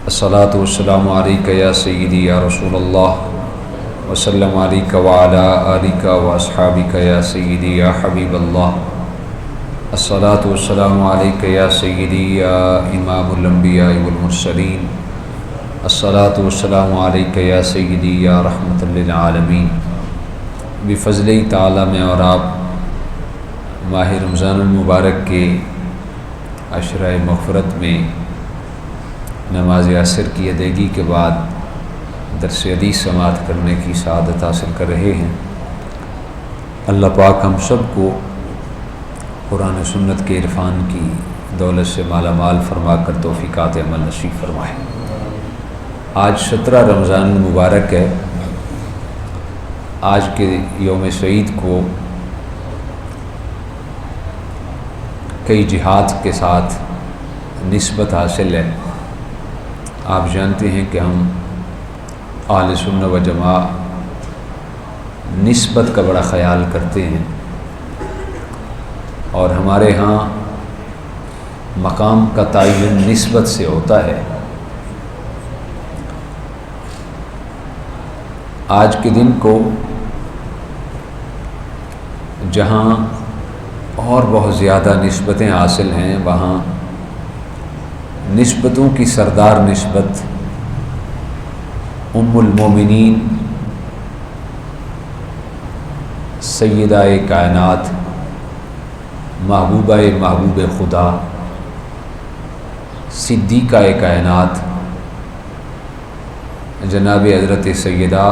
الصلاۃ والسلام علیک یا سیدی یا رسول اللہ وسلم علیک وعلی آلک واصحابک یا سیدی یا حبیب اللہ۔ الصلاۃ والسلام علیک یا سیدی یا امام الانبیاء والمرسلین۔ الصلاۃ والسلام علیک یا سیدی یا رحمۃ للعالمین۔ بفضل تعالی میں اور آپ ماہ رمضان المبارک کے عشرہ مغفرت میں نماز عصر کی ادائیگی کے بعد درس حدیث سماعت کرنے کی سعادت حاصل کر رہے ہیں۔ اللہ پاک ہم سب کو قرآن و سنت کے عرفان کی دولت سے مالا مال فرما کر توفیقات عمل نصیب فرمائے۔ آج 17 رمضان المبارک ہے۔ آج کے یوم سعید کو کئی جہاد کے ساتھ نسبت حاصل ہے۔ آپ جانتے ہیں کہ ہم اہل سنت و جماعت نسبت کا بڑا خیال کرتے ہیں، اور ہمارے ہاں مقام کا تعین نسبت سے ہوتا ہے۔ آج کے دن کو جہاں اور بہت زیادہ نسبتیں حاصل ہیں، وہاں نسبتوں کی سردار نسبت ام المومنین سیدہ کائنات محبوبہ محبوب خدا صدیقہ کائنات جناب حضرت سیدہ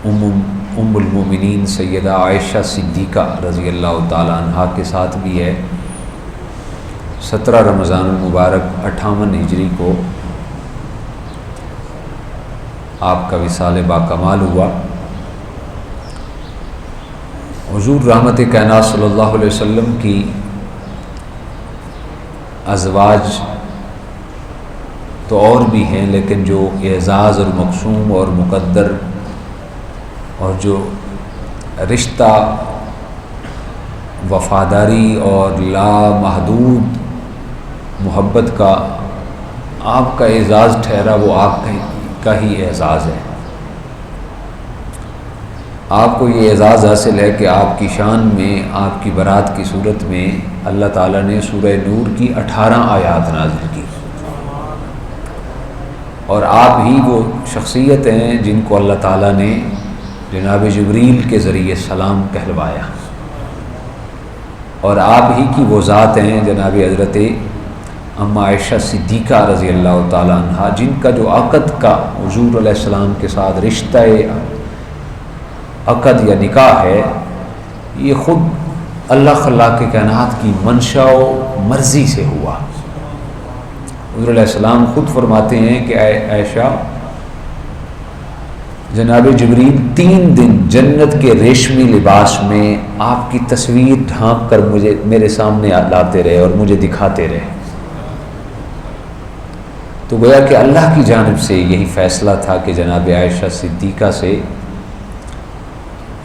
ام المومنین سیدہ عائشہ صدیقہ رضی اللہ تعالی عنہا کے ساتھ بھی ہے۔ 17 رمضان المبارک 58 ہجری کو آپ کا وصال باکمال ہوا۔ حضور رحمت کائنات صلی اللہ علیہ وسلم کی ازواج تو اور بھی ہیں، لیکن جو اعزاز اور مقسوم اور مقدر اور جو رشتہ وفاداری اور لامحدود محبت کا آپ کا اعزاز ٹھہرا، وہ آپ کا ہی اعزاز ہے۔ آپ کو یہ اعزاز حاصل ہے کہ آپ کی شان میں آپ کی برات کی صورت میں اللہ تعالیٰ نے سورہ نور کی 18 آیات نازل کی، اور آپ ہی وہ شخصیت ہیں جن کو اللہ تعالیٰ نے جناب جبریل کے ذریعے سلام کہلوایا، اور آپ ہی کی وہ ذات ہیں جناب حضرت اما عائشہ صدیقہ رضی اللہ تعالی عنہ، جن کا جو عقد کا حضور علیہ السلام کے ساتھ رشتہ عقد یا نکاح ہے، یہ خود اللہ خلاق کائنات کی منشا و مرضی سے ہوا۔ حضور علیہ السلام خود فرماتے ہیں کہ اے عائشہ، جناب جبریل 3 دن جنت کے ریشمی لباس میں آپ کی تصویر ڈھانپ کر میرے سامنے لاتے رہے اور مجھے دکھاتے رہے۔ تو گویا کہ اللہ کی جانب سے یہی فیصلہ تھا کہ جناب عائشہ صدیقہ سے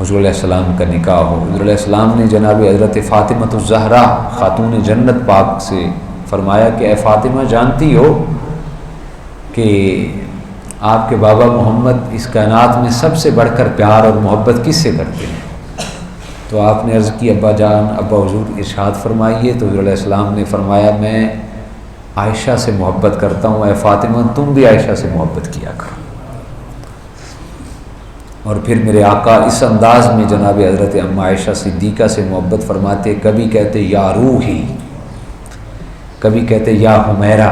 حضور علیہ السلام کا نکاح ہو۔ حضور علیہ السلام نے جناب حضرت فاطمہ الزہرا خاتون جنت پاک سے فرمایا کہ اے فاطمہ، جانتی ہو کہ آپ کے بابا محمد اس کائنات میں سب سے بڑھ کر پیار اور محبت کس سے کرتے ہیں؟ تو آپ نے عرض کی ابا جان، ابا حضور ارشاد فرمائیے۔ تو حضور علیہ السلام نے فرمایا میں عائشہ سے محبت کرتا ہوں، اے فاطمہ تم بھی عائشہ سے محبت کیا کرو۔ اور پھر میرے آقا اس انداز میں جناب حضرت اما عائشہ صدیقہ سے محبت فرماتے، کبھی کہتے یا روحی، کبھی کہتے یا حمیرہ۔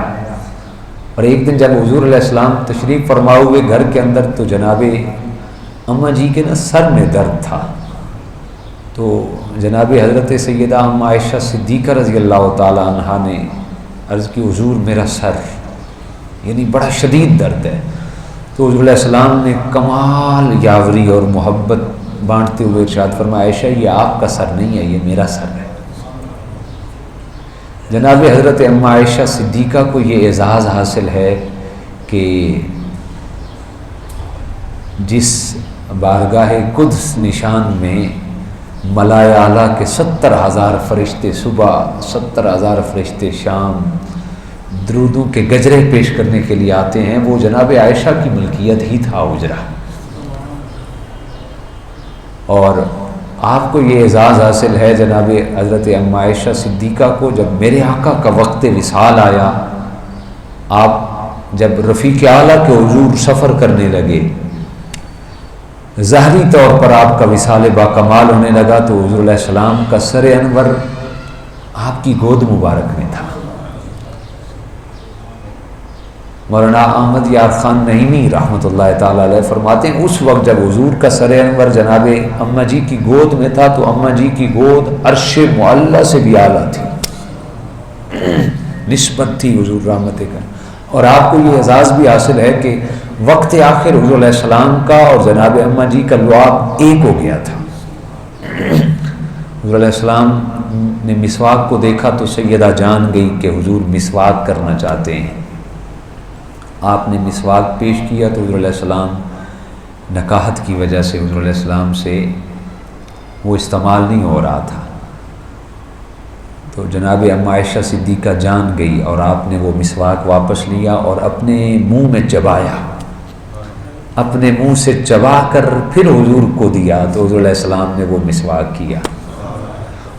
اور ایک دن جب حضور علیہ السلام تشریف فرما ہوئے گھر کے اندر، تو جناب اما جی کے سر میں درد تھا، تو جناب حضرت سیدہ اما عائشہ صدیقہ رضی اللہ تعالی عنہا نے عرض کی حضور میرا سر یعنی بڑا شدید درد ہے۔ تو حضور علیہ السلام نے کمال یاوری اور محبت بانٹتے ہوئے ارشاد فرمایا، عائشہ یہ آپ کا سر نہیں ہے، یہ میرا سر ہے۔ جناب حضرت اما عائشہ صدیقہ کو یہ اعزاز حاصل ہے کہ جس بارگاہ قدس نشان میں ملائے اعلیٰ کے 70,000 فرشتے صبح، 70,000 فرشتے شام، درودوں کے گجرے پیش کرنے کے لیے آتے ہیں، وہ جناب عائشہ کی ملکیت ہی تھا اجرا، اور آپ کو یہ اعزاز حاصل ہے جناب حضرت ام عائشہ صدیقہ کو، جب میرے آقا کا وقت وصال آیا، آپ جب رفیق اعلیٰ کے حضور سفر کرنے لگے، ظاہری طور پر آپ کا وصال باکمال ہونے لگا، تو حضور علیہ السلام کا سر انور آپ کی گود مبارک میں تھا۔ مولانا احمد یار خان نعیمی رحمۃ اللہ تعالیٰ علیہ فرماتے ہیں اس وقت جب حضور کا سر انور جناب اماں جی کی گود میں تھا، تو اماں جی کی گود عرش معلیٰ سے بھی اعلیٰ تھی، نسبت تھی حضور رحمت کا، اور آپ کو یہ اعزاز بھی حاصل ہے کہ وقت آخر حضور علیہ السلام کا اور جناب اماں جی کا لعاب ایک ہو گیا تھا۔ حضور علیہ السلام نے مسواک کو دیکھا تو سیدہ جان گئی کہ حضور مسواک کرنا چاہتے ہیں، آپ نے مسواک پیش کیا تو حضور علیہ السلام نکاحت کی وجہ سے حضور علیہ السلام سے وہ استعمال نہیں ہو رہا تھا، تو جناب ام عائشہ صدیقہ جان گئی اور آپ نے وہ مسواک واپس لیا اور اپنے منہ میں چبایا، اپنے منہ سے چبا کر پھر حضور کو دیا، تو حضور علیہ السلام نے وہ مسواک کیا،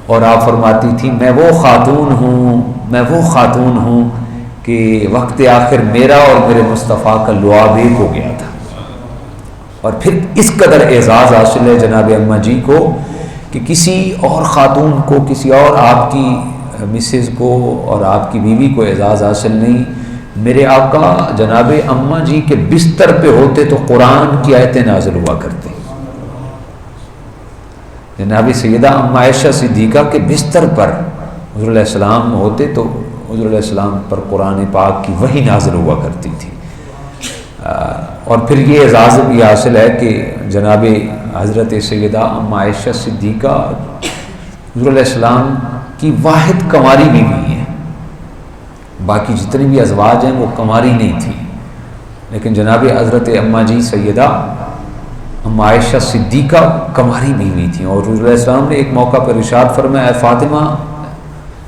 اور آپ فرماتی تھی میں وہ خاتون ہوں کہ وقت آخر میرا اور میرے مصطفیٰ کا لعاب ایک ہو گیا تھا۔ اور پھر اس قدر اعزاز حاصل ہے جناب اماں جی کو کہ کسی اور خاتون کو، کسی اور آپ کی مسز کو اور آپ کی بیوی کو اعزاز حاصل نہیں۔ میرے آقا جناب اماں جی کے بستر پہ ہوتے تو قرآن کی آیتیں نازل ہوا کرتی، جناب سیدہ ام عائشہ صدیقہ کے بستر پر حضور علیہ السلام ہوتے تو حضور علیہ السلام پر قرآن پاک کی وحی نازل ہوا کرتی تھی۔ اور پھر یہ اعزاز بھی حاصل ہے کہ جناب حضرت سیدہ ام عائشہ صدیقہ حضور علیہ السلام کی واحد کنواری بیوی ہے، باقی جتنی بھی ازواج ہیں وہ کنواری نہیں تھی، لیکن جناب حضرت اماں جی سیدہ ام عائشہ صدیقہ کنواری بیوی تھیں، اور حضور علیہ السلام نے ایک موقع پر ارشاد فرمایا اے فاطمہ،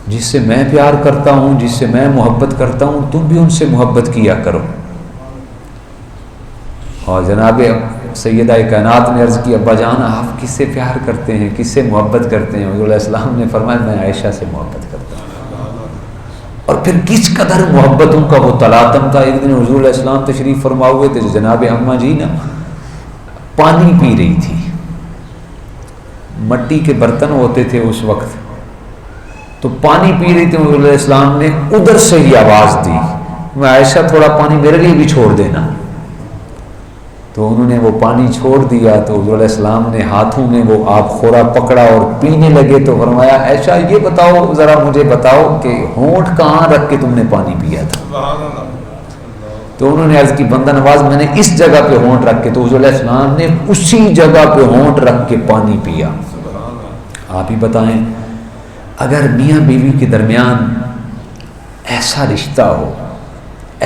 جس سے میں پیار کرتا ہوں، جس سے میں محبت کرتا ہوں، تم بھی ان سے محبت کیا کرو۔ اور جناب سیدہ کائنات نے عرض کی ابا جان آپ کس سے پیار کرتے ہیں، کس سے محبت کرتے ہیں؟ حضور علیہ السلام نے فرمایا میں عائشہ سے محبت کرتا ہوں۔ اور پھر کس قدر محبتوں کا وہ تلاطم تھا۔ ایک دن حضور علیہ السلام تشریف فرما ہوئے تھے، جناب اماں جی نا پانی پی رہی تھی، مٹی کے برتن ہوتے تھے اس وقت، تو پانی پی رہی تھی، حضور علیہ السلام نے ادھر سے ہی آواز دی میں عائشہ تھوڑا پانی میرے لیے بھی چھوڑ دینا، تو انہوں نے وہ پانی چھوڑ دیا، تو حضور علیہ السلام نے ہاتھوں میں وہ آب خورا پکڑا اور پینے لگے، تو فرمایا عائشہ یہ بتاؤ، ذرا مجھے بتاؤ کہ ہونٹ کہاں رکھ کے تم نے پانی پیا تھا؟ تو انہوں نے عرض کی بندہ نواز میں نے اس جگہ پہ ہونٹ رکھ کے، تو حضور علیہ السلام نے اسی جگہ پہ ہونٹ رکھ کے پانی پیا۔ آپ ہی بتائیں اگر میاں بیوی کے درمیان ایسا رشتہ ہو،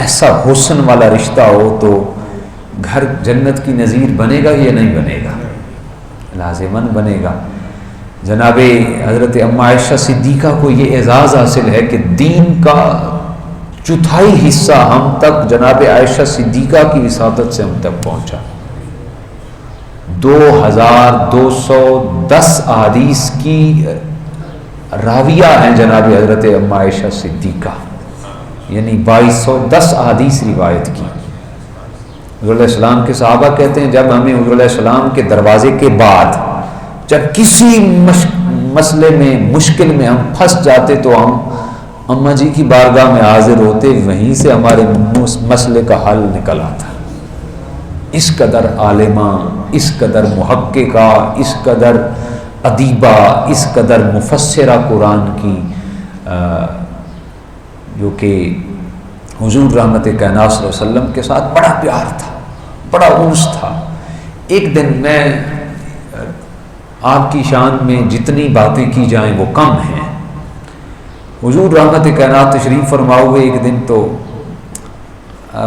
ایسا حسن والا رشتہ ہو، تو گھر جنت کی نظیر بنے گا یا نہیں بنے گا؟ لازماً بنے گا۔ جناب حضرت ام عائشہ صدیقہ کو یہ اعزاز حاصل ہے کہ دین کا چوتھائی حصہ ہم تک جناب عائشہ صدیقہ کی وساطت سے ہم تک پہنچا۔ 2210 احادیث کی راویہ ہیں جناب حضرت ام عائشہ صدیقہ، یعنی 2210 احادیث روایت کی۔ حضور علیہ السلام کے صحابہ کہتے ہیں جب ہمیں حضور علیہ السلام کے دروازے کے بعد جب کسی مسئلے میں مشکل میں ہم پھنس جاتے تو ہم اماں جی کی بارگاہ میں حاضر ہوتے، وہیں سے ہمارے مسئلے کا حل نکل آتا۔ اس قدر عالمہ، اس قدر محققہ، اس قدر ادیبہ، اس قدر مفسرہ قرآن کی، جو کہ حضور رحمت کائنات صلی اللہ علیہ وسلم کے ساتھ بڑا پیار تھا، بڑا انس تھا۔ ایک دن میں آپ کی شان میں جتنی باتیں کی جائیں وہ کم ہیں۔ حضور رحمت کائنات تشریف فرما ہوئے ایک دن، تو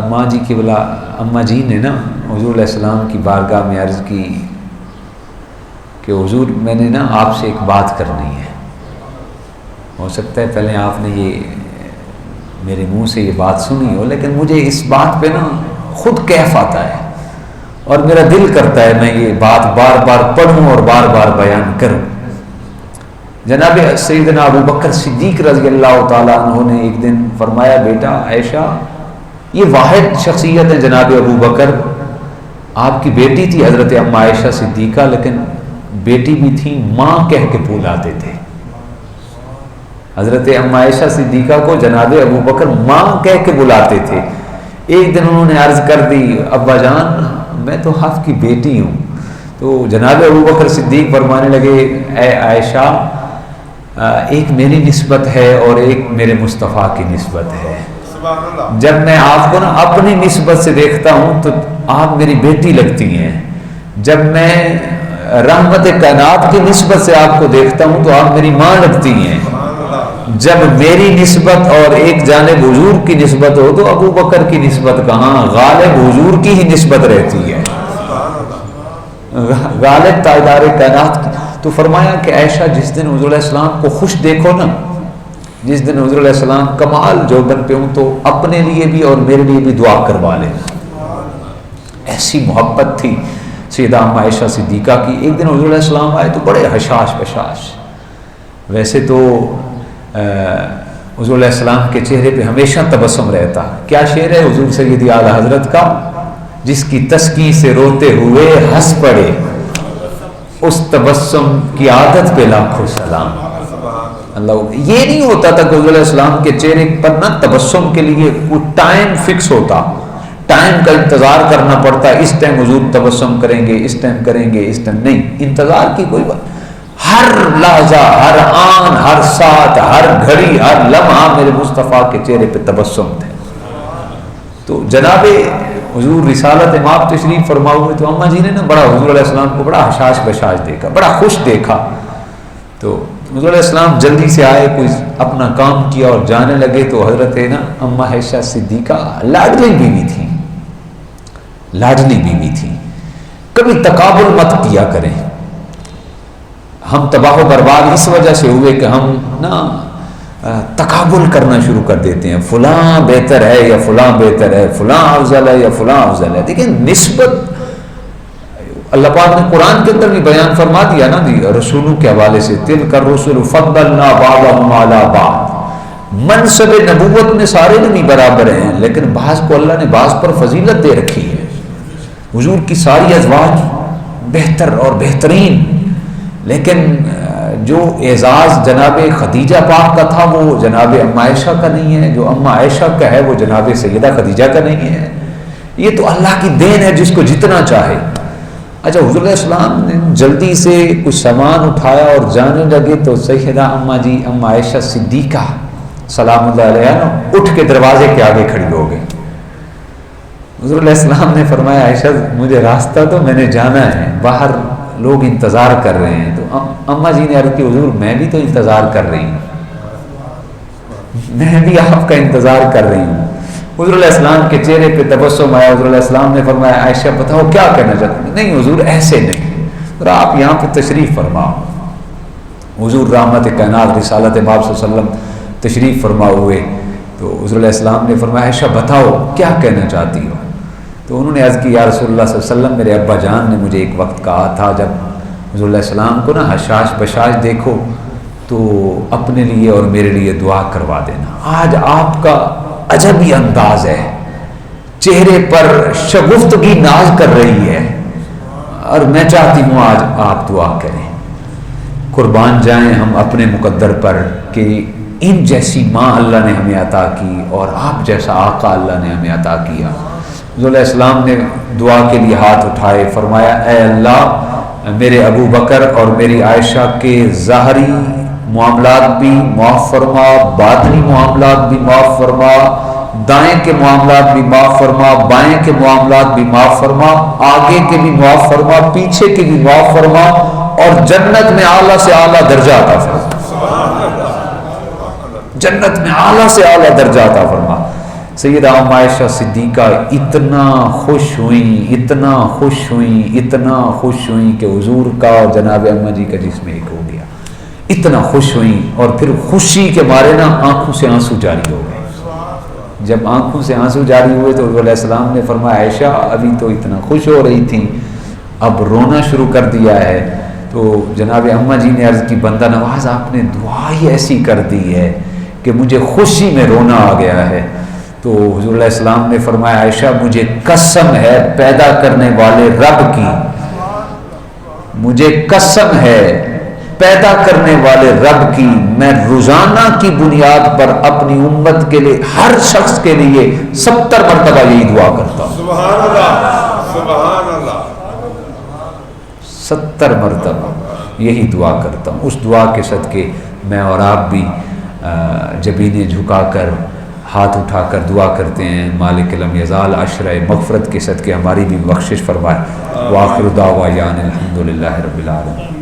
ماں جی کی بلا اماں جی نے نا حضور علیہ السلام کی بارگاہ میں عرض کی کہ حضور میں نے نا آپ سے ایک بات کرنی ہے، ہو سکتا ہے پہلے آپ نے یہ میرے منہ سے یہ بات سنی ہو، لیکن مجھے اس بات پہ نا خود کیف آتا ہے اور میرا دل کرتا ہے میں یہ بات بار بار پڑھوں اور بار بار بیان کروں۔ جناب سیدنا ابو بکر صدیق رضی اللہ تعالیٰ عنہ نے ایک دن فرمایا، بیٹا عائشہ، یہ واحد شخصیت ہے جناب ابو بکر، آپ کی بیٹی تھی حضرت ام عائشہ صدیقہ، لیکن بیٹی بھی تھی، ماں کہہ کے بلاتے تھے۔ حضرت ام عائشہ صدیقہ کو جناب ابو بکر ماں کہہ کے بلاتے تھے۔ ایک دن انہوں نے عرض کر دی، ابا جان میں تو آپ کی بیٹی ہوں۔ تو جناب ابو بکر صدیق فرمانے لگے، اے عائشہ، ایک میری نسبت ہے اور ایک میرے مصطفیٰ کی نسبت ہے۔ جب میں آپ کو نا اپنی نسبت سے دیکھتا ہوں تو آپ میری بیٹی لگتی ہیں، جب میں رحمت کائنات کی نسبت سے آپ کو دیکھتا ہوں تو آپ میری ماں لگتی ہیں۔ جب میری نسبت اور ایک جانب حضور کی نسبت ہو تو ابو بکر کی نسبت کہاں، غالب حضور کی ہی نسبت رہتی ہے، غالب تاجدار کائنات کی۔ تو فرمایا کہ عائشہ، جس دن حضور علیہ السلام کو خوش دیکھو نا، جس دن حضور علیہ السلام کمال جوبن پہ ہوں تو اپنے لیے بھی اور میرے لیے بھی دعا کروا لیں۔ ایسی محبت تھی سیدہ ام عائشہ صدیقہ کی۔ ایک دن حضور علیہ السلام آئے تو بڑے حشاش بشاش، ویسے تو حضور علیہ السلام کے چہرے پہ ہمیشہ تبسم رہتا۔ کیا شعر ہے حضور سیدی اعلی حضرت کا، جس کی تسکین سے روتے ہوئے ہنس پڑے، اس تبسم کی عادت پہ لاکھوں سلام۔ اللہ، یہ نہیں ہوتا تھا کہ حضور علیہ السلام کے چہرے پر نہ تبسم کے لیے کوئی ٹائم فکس ہوتا، ٹائم کا انتظار کرنا پڑتا، اس ٹائم حضور تبسم کریں گے، اس ٹائم کریں گے، اس ٹائم نہیں، انتظار کی کوئی بات۔ ہر لحظہ، ہر آن، ہر ساتھ، ہر گھڑی، ہر لمحہ میرے مصطفیٰ کے چہرے پہ تبسم تھے۔ تو جناب حضور رسالت مآب تشریف فرما ہوئے تو اماں جی نے نا بڑا حضور علیہ السلام کو بڑا حشاش بشاش دیکھا، بڑا خوش دیکھا۔ تو حضور علیہ السلام جلدی سے آئے، کوئی اپنا کام کیا اور جانے لگے تو حضرت نا اماں عائشہ صدیقہ لاڈلی بیوی تھی، لاڈلی بیوی تھی۔ کبھی تقابل مت کیا کریں، ہم تباہ و برباد اس وجہ سے ہوئے کہ ہم نا تقابل کرنا شروع کر دیتے ہیں، فلاں بہتر ہے یا فلاں بہتر ہے، فلاں افضل ہے یا فلاں افضل ہے۔ دیکھیں نسبت اللہ پاک نے قرآن کے اندر بھی بیان فرما دیا نا جی، رسولوں کے حوالے سے، تلک الرسل فضلنا بعضهم علی بعض۔ منصب نبوت میں سارے نبی برابر ہیں، لیکن بعض کو اللہ نے بعض پر فضیلت دے رکھی ہے۔ حضور کی ساری ازواج بہتر اور بہترین، لیکن جو اعزاز جناب خدیجہ پاک کا تھا وہ جناب ام عائشہ کا نہیں ہے، جو ام عائشہ کا ہے وہ جناب سیدہ خدیجہ کا نہیں ہے۔ یہ تو اللہ کی دین ہے، جس کو جتنا چاہے۔ اچھا، حضور علیہ السلام نے جلدی سے کچھ سامان اٹھایا اور جانے لگے تو سیدہ اماں جی ام عائشہ صدیقہ سلام اللہ علیہا نا اٹھ کے دروازے کے آگے کھڑی ہو گئی۔ حضور علیہ السلام نے فرمایا، عائشہ مجھے راستہ تو میں نے جانا ہے، باہر لوگ انتظار کر رہے ہیں۔ تو اماں جی نے عرض کی، حضور میں بھی تو انتظار کر رہی ہوں، میں بھی آپ کا انتظار کر رہی ہوں۔ حضور علیہ السلام کے چہرے پہ تبسم آیا۔ حضور علیہ السلام نے فرمایا، عائشہ بتاؤ کیا کہنا چاہتے ہیں؟ نہیں حضور ایسے نہیں، آپ یہاں پہ تشریف فرماؤ۔ حضور رحمت کائنات رسالت مآب صلی اللہ علیہ وسلم تشریف فرما ہوئے تو حضور علیہ السلام نے فرمایا، عائشہ بتاؤ کیا کہنا چاہتی ہو؟ تو انہوں نے عرض کی، یا رسول اللہ صلی اللہ علیہ وسلم، میرے ابا جان نے مجھے ایک وقت کہا تھا جب حضور علیہ السلام کو نا حشاش بشاش دیکھو تو اپنے لیے اور میرے لیے دعا کروا دینا۔ آج آپ کا عجبی انداز ہے، چہرے پر شگفتگی ناز کر رہی ہے، اور میں چاہتی ہوں آج آپ دعا کریں۔ قربان جائیں ہم اپنے مقدر پر کہ ان جیسی ماں اللہ نے ہمیں عطا کی اور آپ جیسا آقا اللہ نے ہمیں عطا کیا۔ حضور علیہ السلام نے دعا کے لیے ہاتھ اٹھائے، فرمایا، اے اللہ میرے ابو بکر اور میری عائشہ کے ظاہری معاملات بھی معاف فرما، باطنی معاملات بھی معاف فرما، دائیں کے معاملات بھی معاف فرما، بائیں کے معاملات بھی معاف فرما، آگے کے بھی معاف فرما، پیچھے کے بھی معاف فرما، اور جنت میں اعلیٰ سے اعلیٰ درجہ عطا فرما، جنت میں اعلیٰ سے اعلیٰ درجہ عطا فرما۔ سیدہ ام عائشہ صدیقہ اتنا خوش ہوئیں، اتنا خوش ہوئیں، اتنا خوش ہوئیں کہ حضور کا اور جناب اماں جی کا جسم ایک ہو گیا، اتنا خوش ہوئیں، اور پھر خوشی کے مارے نا آنکھوں سے آنسو جاری ہو گئے۔ جب آنکھوں سے آنسو جاری ہوئے تو حضور علیہ السلام نے فرمایا عائشہ ابھی تو اتنا خوش ہو رہی تھی، اب رونا شروع کر دیا ہے۔ تو جناب اماں جی نے عرض کی بندہ نواز آپ نے دعا ہی ایسی کر دی ہے کہ مجھے خوشی میں رونا آ گیا ہے۔ تو حضور علیہ السلام نے فرمایا عائشہ مجھے قسم ہے پیدا کرنے والے رب کی، مجھے قسم ہے پیدا کرنے والے رب کی، میں روزانہ کی بنیاد پر اپنی امت کے لیے ہر شخص کے لیے 70 مرتبہ یہی دعا کرتا ہوں۔ سبحان اللہ، سبحان اللہ، 70 مرتبہ یہی دعا کرتا ہوں۔ اس دعا کے صدقے میں اور آپ بھی جبینیں جھکا کر ہاتھ اٹھا کر دعا کرتے ہیں مالک لم یزال عشرہ مغفرت کے صدقے ہماری بھی بخشش فرمائے۔ وآخر دعوانا الحمدللہ رب العالمین۔